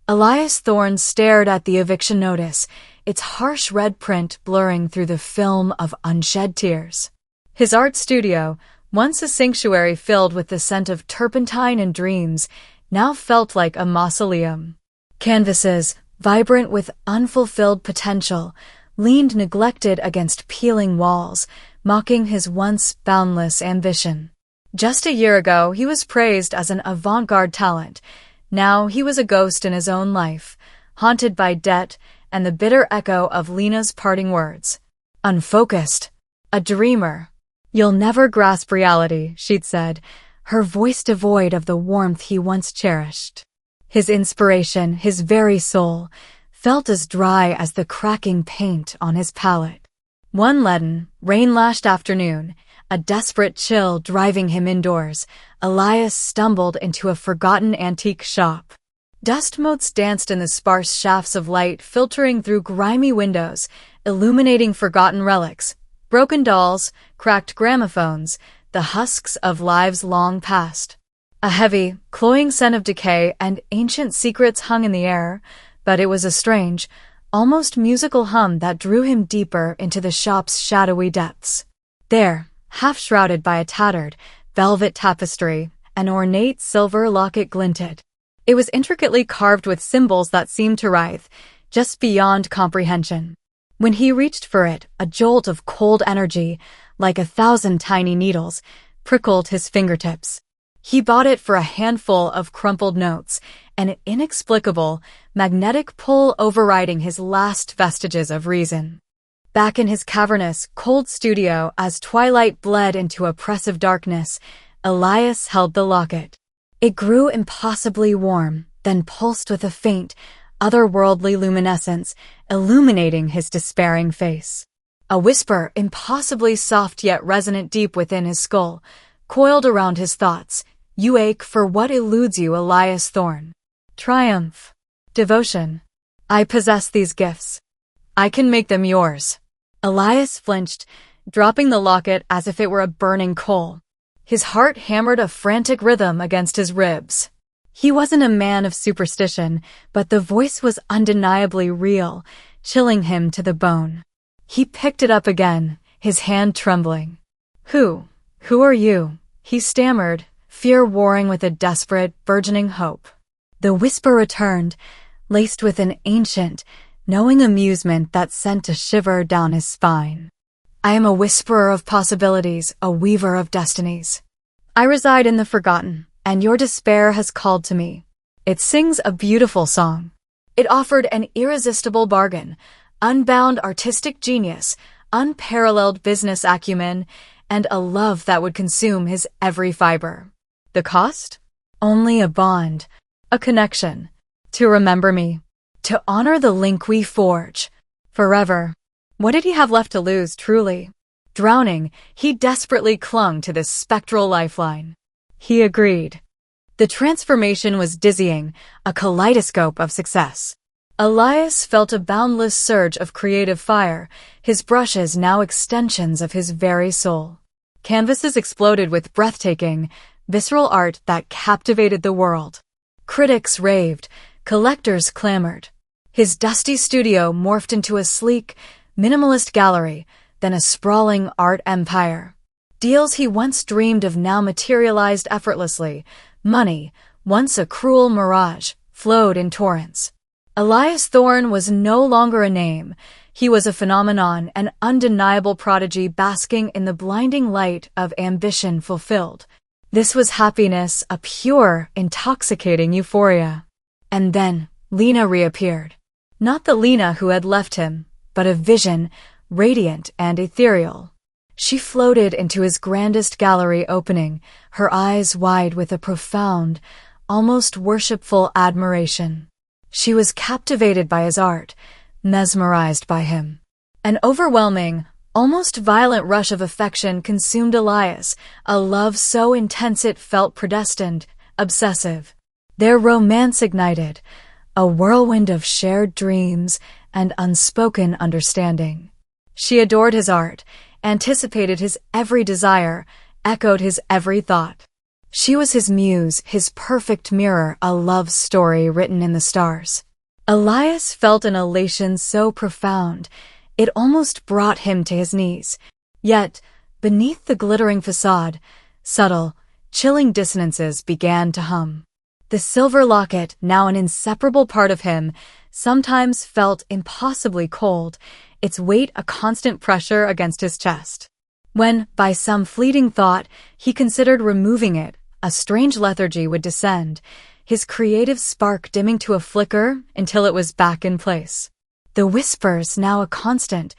Elias Thorne stared at the eviction notice, its harsh red print blurring through the film of unshed tears. His art studio, once a sanctuary filled with the scent of turpentine and dreams, now felt like a mausoleum. Canvases, vibrant with unfulfilled potential, leaned neglected against peeling walls, mocking his once boundless ambition. Just a year ago, he was praised as an avant-garde talent. Now he was a ghost in his own life, haunted by debt and the bitter echo of Lena's parting words. Unfocused. A dreamer. You'll never grasp reality, she'd said, her voice devoid of the warmth he once cherished. His inspiration, his very soul, felt as dry as the cracking paint on his palette. One leaden, rain-lashed afternoon, a desperate chill driving him indoors, Elias stumbled into a forgotten antique shop. Dust motes danced in the sparse shafts of light filtering through grimy windows, illuminating forgotten relics, broken dolls, cracked gramophones, the husks of lives long past. A heavy, cloying scent of decay and ancient secrets hung in the air, but it was a strange, almost musical hum that drew him deeper into the shop's shadowy depths. There, half-shrouded by a tattered, velvet tapestry, an ornate silver locket glinted. It was intricately carved with symbols that seemed to writhe, just beyond comprehension. When he reached for it, a jolt of cold energy, like 1,000 tiny needles, prickled his fingertips. He bought it for a handful of crumpled notes, an inexplicable, magnetic pull overriding his last vestiges of reason. Back in his cavernous, cold studio, as twilight bled into oppressive darkness, Elias held the locket. It grew impossibly warm, then pulsed with a faint, otherworldly luminescence, illuminating his despairing face. A whisper, impossibly soft yet resonant deep within his skull, coiled around his thoughts. You ache for what eludes you, Elias Thorne. Triumph. Devotion. I possess these gifts. I can make them yours. Elias flinched, dropping the locket as if it were a burning coal. His heart hammered a frantic rhythm against his ribs. He wasn't a man of superstition, but the voice was undeniably real, chilling him to the bone. He picked it up again, his hand trembling. Who are you? He stammered, fear warring with a desperate, burgeoning hope. The whisper returned, laced with an ancient, knowing amusement that sent a shiver down his spine. I am a whisperer of possibilities, a weaver of destinies. I reside in the forgotten, and your despair has called to me. It sings a beautiful song. It offered an irresistible bargain, unbound artistic genius, unparalleled business acumen, and a love that would consume his every fiber. The cost? Only a bond, a connection, to remember me, to honor the link we forge, forever. What did he have left to lose, truly? Drowning, he desperately clung to this spectral lifeline. He agreed. The transformation was dizzying, a kaleidoscope of success. Elias felt a boundless surge of creative fire, his brushes now extensions of his very soul. Canvases exploded with breathtaking, visceral art that captivated the world. Critics raved, collectors clamored. His dusty studio morphed into a sleek, minimalist gallery, then a sprawling art empire. Deals he once dreamed of now materialized effortlessly. Money, once a cruel mirage, flowed in torrents. Elias Thorne was no longer a name. He was a phenomenon, an undeniable prodigy basking in the blinding light of ambition fulfilled. This was happiness, a pure, intoxicating euphoria. And then, Lena reappeared. Not the Lena who had left him, but a vision, radiant and ethereal. She floated into his grandest gallery opening, her eyes wide with a profound, almost worshipful admiration. She was captivated by his art, mesmerized by him. An overwhelming, almost violent rush of affection consumed Elias, a love so intense it felt predestined, obsessive. Their romance ignited, a whirlwind of shared dreams and unspoken understanding. She adored his art, anticipated his every desire, echoed his every thought. She was his muse, his perfect mirror, a love story written in the stars. Elias felt an elation so profound, it almost brought him to his knees. Yet, beneath the glittering facade, subtle, chilling dissonances began to hum. The silver locket, now an inseparable part of him, sometimes felt impossibly cold, its weight a constant pressure against his chest. When, by some fleeting thought, he considered removing it, a strange lethargy would descend, his creative spark dimming to a flicker until it was back in place. The whispers, now a constant,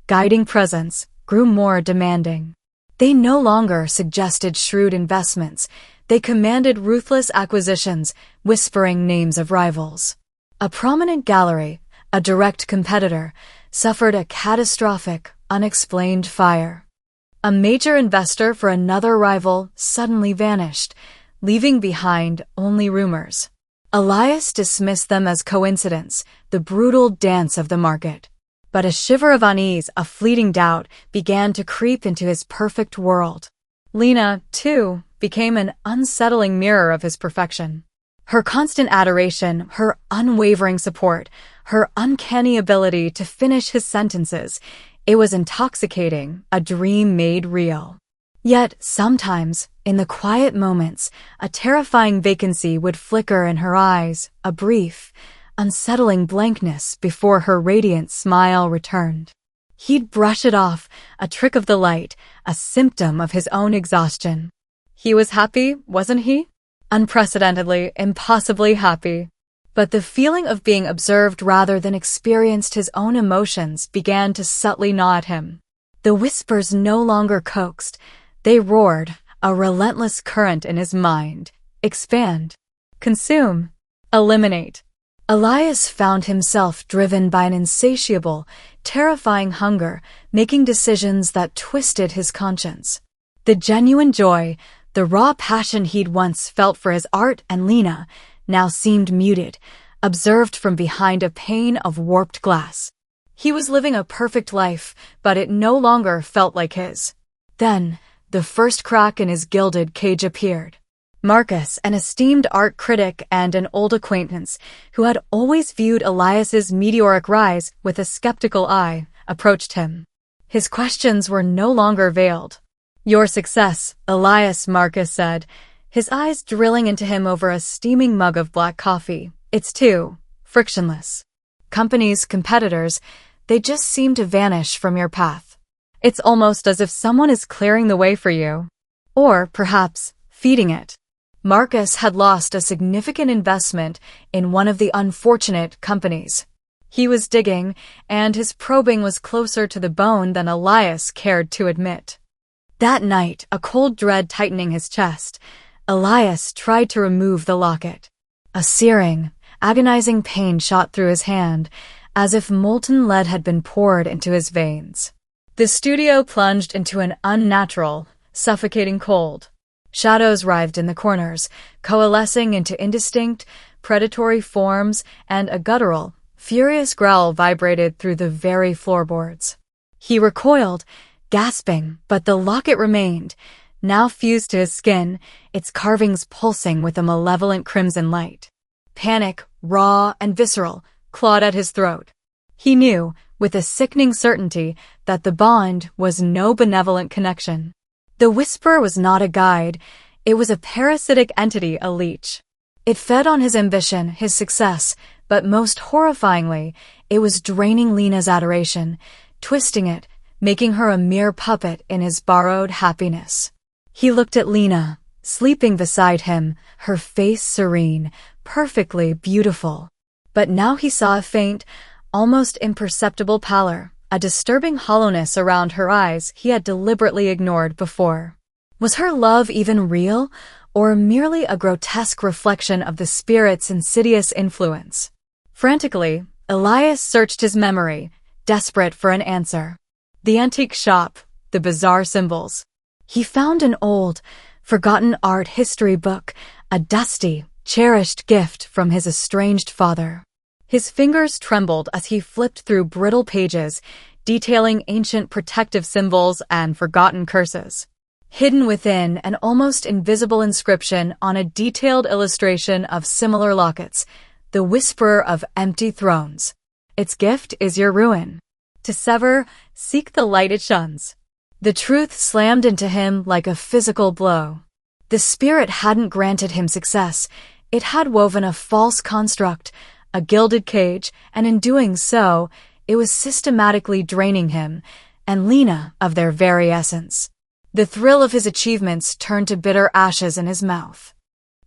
guiding presence, grew more demanding. They no longer suggested shrewd investments, they commanded ruthless acquisitions, whispering names of rivals. A prominent gallery, a direct competitor, suffered a catastrophic, unexplained fire. A major investor for another rival suddenly vanished, leaving behind only rumors. Elias dismissed them as coincidence, the brutal dance of the market. But a shiver of unease, a fleeting doubt, began to creep into his perfect world. Lena, too, became an unsettling mirror of his perfection. Her constant adoration, her unwavering support, her uncanny ability to finish his sentences, it was intoxicating, a dream made real. Yet, sometimes, in the quiet moments, a terrifying vacancy would flicker in her eyes, a brief, unsettling blankness before her radiant smile returned. He'd brush it off, a trick of the light, a symptom of his own exhaustion. He was happy, wasn't he? Unprecedentedly, impossibly happy. But the feeling of being observed rather than experienced his own emotions began to subtly gnaw at him. The whispers no longer coaxed, they roared, a relentless current in his mind. Expand. Consume. Eliminate. Elias found himself driven by an insatiable, terrifying hunger, making decisions that twisted his conscience. The genuine joy, the raw passion he'd once felt for his art and Lena, now seemed muted, observed from behind a pane of warped glass. He was living a perfect life, but it no longer felt like his. Then, the first crack in his gilded cage appeared. Marcus, an esteemed art critic and an old acquaintance, who had always viewed Elias's meteoric rise with a skeptical eye, approached him. His questions were no longer veiled. "Your success, Elias," Marcus said, his eyes drilling into him over a steaming mug of black coffee. "It's too frictionless. Companies, competitors, they just seem to vanish from your path. It's almost as if someone is clearing the way for you. Or, perhaps, feeding it." Marcus had lost a significant investment in one of the unfortunate companies. He was digging, and his probing was closer to the bone than Elias cared to admit. That night, a cold dread tightening his chest, Elias tried to remove the locket. A searing, agonizing pain shot through his hand, as if molten lead had been poured into his veins. The studio plunged into an unnatural, suffocating cold. Shadows writhed in the corners, coalescing into indistinct, predatory forms, and a guttural, furious growl vibrated through the very floorboards. He recoiled, gasping, but the locket remained, now fused to his skin, its carvings pulsing with a malevolent crimson light. Panic, raw and visceral, clawed at his throat. He knew, with a sickening certainty, that the bond was no benevolent connection. The whisper was not a guide, it was a parasitic entity, a leech. It fed on his ambition, his success, but most horrifyingly, it was draining Lena's adoration, twisting it, making her a mere puppet in his borrowed happiness. He looked at Lena, sleeping beside him, her face serene, perfectly beautiful. But now he saw a faint, almost imperceptible pallor, a disturbing hollowness around her eyes he had deliberately ignored before. Was her love even real, or merely a grotesque reflection of the spirit's insidious influence? Frantically, Elias searched his memory, desperate for an answer. The antique shop, the bizarre symbols. He found an old, forgotten art history book, a dusty, cherished gift from his estranged father. His fingers trembled as he flipped through brittle pages, detailing ancient protective symbols and forgotten curses. hidden within an almost invisible inscription on a detailed illustration of similar lockets, the whisperer of empty thrones. Its gift is your ruin. To sever, seek the light it shuns. The truth slammed into him like a physical blow. The spirit hadn't granted him success. It had woven a false construct, a gilded cage, and in doing so, it was systematically draining him and Lena of their very essence. The thrill of his achievements turned to bitter ashes in his mouth.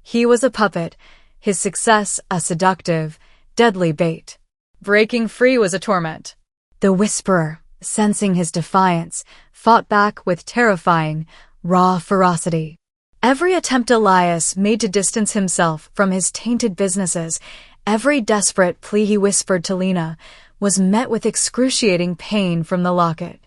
He was a puppet, his success a seductive, deadly bait. Breaking free was a torment. The whisperer, sensing his defiance, fought back with terrifying, raw ferocity. Every attempt Elias made to distance himself from his tainted businesses, every desperate plea he whispered to Lena, was met with excruciating pain from the locket.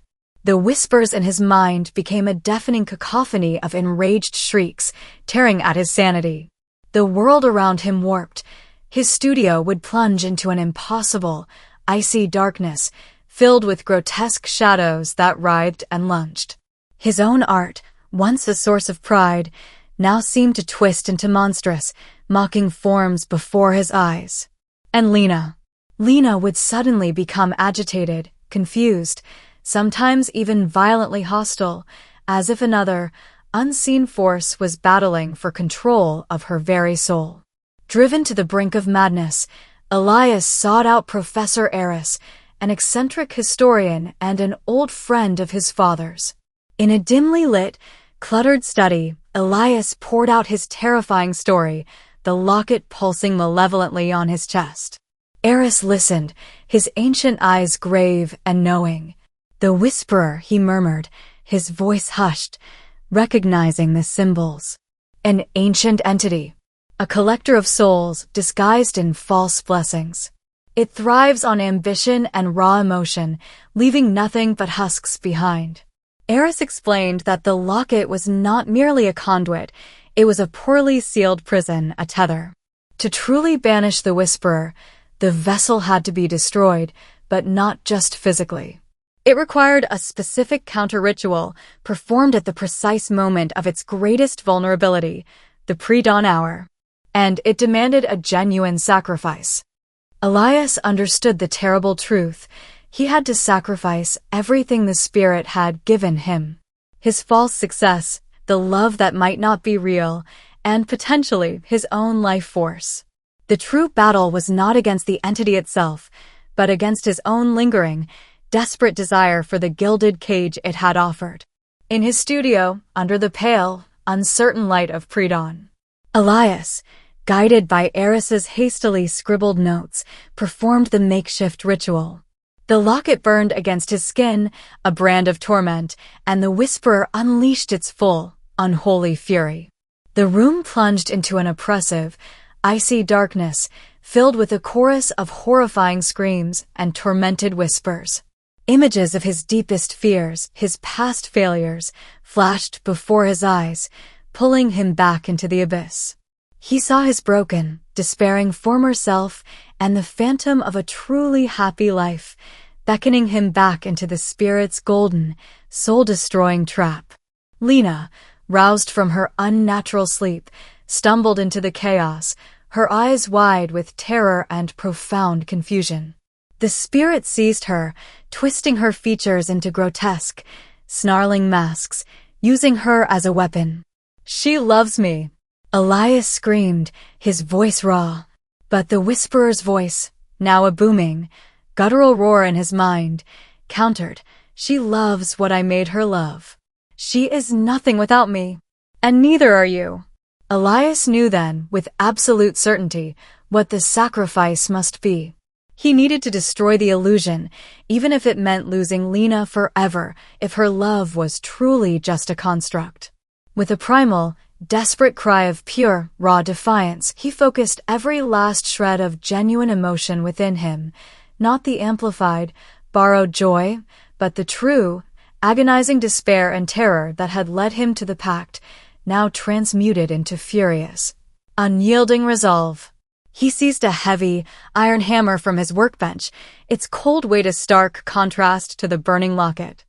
The whispers in his mind became a deafening cacophony of enraged shrieks, tearing at his sanity. The world around him warped. His studio would plunge into an impossible, icy darkness, filled with grotesque shadows that writhed and lunged. His own art, once a source of pride, now seemed to twist into monstrous, mocking forms before his eyes. And Lena would suddenly become agitated, confused, sometimes even violently hostile, as if another, unseen force was battling for control of her very soul. Driven to the brink of madness, Elias sought out Professor Eris, an eccentric historian and an old friend of his father's. In a dimly lit, cluttered study, Elias poured out his terrifying story, the locket pulsing malevolently on his chest. Eris listened, his ancient eyes grave and knowing. The whisperer, he murmured, his voice hushed, recognizing the symbols. An ancient entity, a collector of souls disguised in false blessings. It thrives on ambition and raw emotion, leaving nothing but husks behind. Eris explained that the locket was not merely a conduit, it was a poorly sealed prison, a tether. To truly banish the whisperer, the vessel had to be destroyed, but not just physically. It required a specific counter-ritual performed at the precise moment of its greatest vulnerability, the pre-dawn hour. And it demanded a genuine sacrifice. Elias understood the terrible truth. He had to sacrifice everything the spirit had given him. His false success, the love that might not be real, and potentially his own life force. The true battle was not against the entity itself, but against his own lingering, desperate desire for the gilded cage it had offered. In his studio, under the pale, uncertain light of pre-dawn, Elias, guided by Eris's hastily scribbled notes, performed the makeshift ritual. The locket burned against his skin, a brand of torment, and the whisperer unleashed its full, unholy fury. The room plunged into an oppressive, icy darkness, filled with a chorus of horrifying screams and tormented whispers. Images of his deepest fears, his past failures, flashed before his eyes, pulling him back into the abyss. He saw his broken, despairing former self and the phantom of a truly happy life, beckoning him back into the spirit's golden, soul-destroying trap. Lena, roused from her unnatural sleep, stumbled into the chaos, her eyes wide with terror and profound confusion. The spirit seized her, twisting her features into grotesque, snarling masks, using her as a weapon. "She loves me," Elias screamed, his voice raw. But the whisperer's voice, now a booming, guttural roar in his mind, countered, "She loves what I made her love. She is nothing without me. And neither are you." Elias knew then, with absolute certainty, what the sacrifice must be. He needed to destroy the illusion, even if it meant losing Lena forever, if her love was truly just a construct. With a primal, desperate cry of pure, raw defiance, he focused every last shred of genuine emotion within him, not the amplified, borrowed joy, but the true, agonizing despair and terror that had led him to the pact, now transmuted into furious, unyielding resolve. He seized a heavy, iron hammer from his workbench, its cold weight a stark contrast to the burning locket.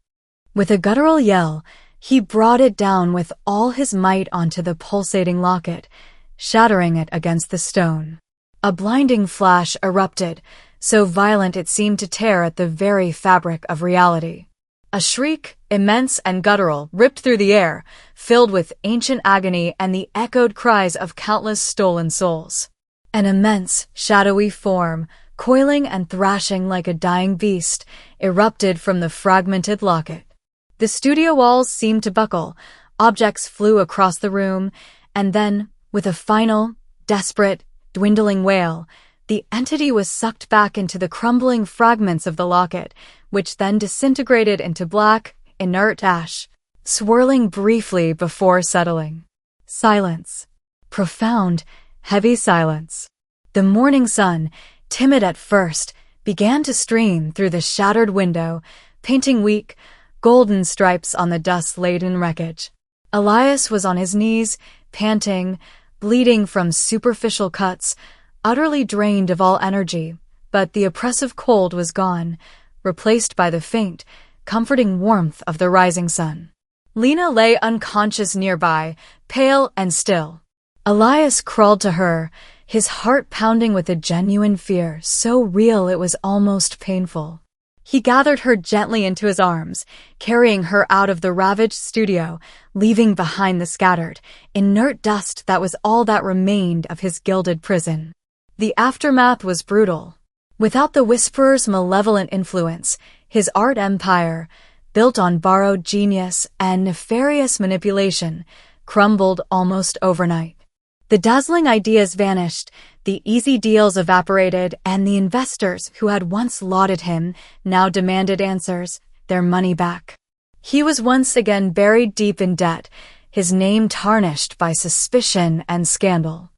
With a guttural yell, He brought it down with all his might onto the pulsating locket, shattering it against the stone. A blinding flash erupted, so violent it seemed to tear at the very fabric of reality. A shriek, immense and guttural, ripped through the air, filled with ancient agony and the echoed cries of countless stolen souls. An immense, shadowy form, coiling and thrashing like a dying beast, erupted from the fragmented locket. The studio walls seemed to buckle, objects flew across the room, and then, with a final, desperate, dwindling wail, the entity was sucked back into the crumbling fragments of the locket, which then disintegrated into black, inert ash, swirling briefly before settling. Silence. Profound, heavy silence. The morning sun, timid at first, began to stream through the shattered window, painting weak, golden stripes on the dust-laden wreckage. Elias was on his knees, panting, bleeding from superficial cuts, utterly drained of all energy, but the oppressive cold was gone, replaced by the faint, comforting warmth of the rising sun. Lena lay unconscious nearby, pale and still. Elias crawled to her, his heart pounding with a genuine fear, so real it was almost painful. He gathered her gently into his arms, carrying her out of the ravaged studio, leaving behind the scattered, inert dust that was all that remained of his gilded prison. The aftermath was brutal. Without the Whisperer's malevolent influence, his art empire, built on borrowed genius and nefarious manipulation, crumbled almost overnight. The dazzling ideas vanished, the easy deals evaporated, and the investors who had once lauded him now demanded answers, their money back. He was once again buried deep in debt, his name tarnished by suspicion and scandal.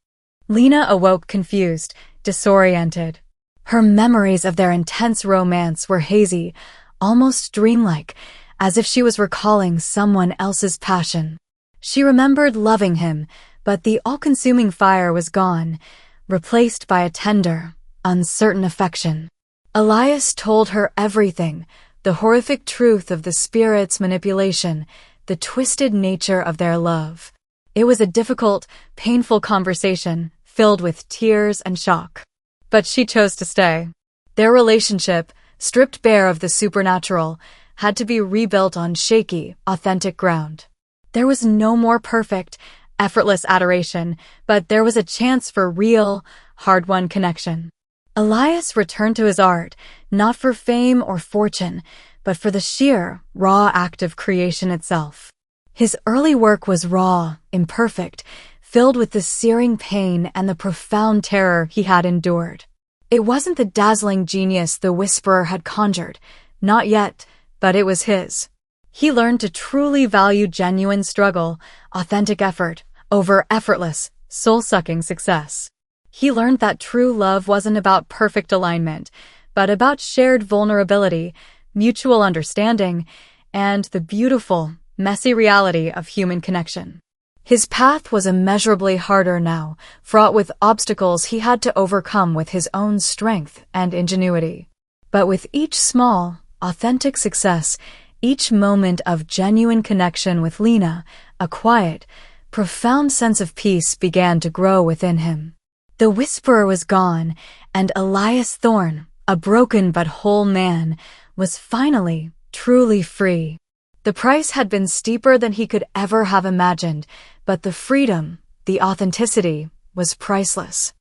Lena awoke confused, disoriented. Her memories of their intense romance were hazy, almost dreamlike, as if she was recalling someone else's passion. She remembered loving him, but the all-consuming fire was gone, replaced by a tender, uncertain affection. Elias told her everything, the horrific truth of the spirit's manipulation, the twisted nature of their love. It was a difficult, painful conversation, filled with tears and shock. But she chose to stay. Their relationship, stripped bare of the supernatural, had to be rebuilt on shaky, authentic ground. There was no more perfect, effortless adoration, but there was a chance for real, hard-won connection. Elias returned to his art, not for fame or fortune, but for the sheer, raw act of creation itself. His early work was raw, imperfect, filled with the searing pain and the profound terror he had endured. It wasn't the dazzling genius the Whisperer had conjured, not yet, but it was his. He learned to truly value genuine struggle, authentic effort, over effortless, soul-sucking success. He learned that true love wasn't about perfect alignment, but about shared vulnerability, mutual understanding, and the beautiful, messy reality of human connection. His path was immeasurably harder now, fraught with obstacles he had to overcome with his own strength and ingenuity. But with each small, authentic success, each moment of genuine connection with Lena, a quiet, profound sense of peace began to grow within him. The Whisperer was gone, and Elias Thorne, a broken but whole man, was finally, truly free. The price had been steeper than he could ever have imagined, but the freedom, the authenticity, was priceless.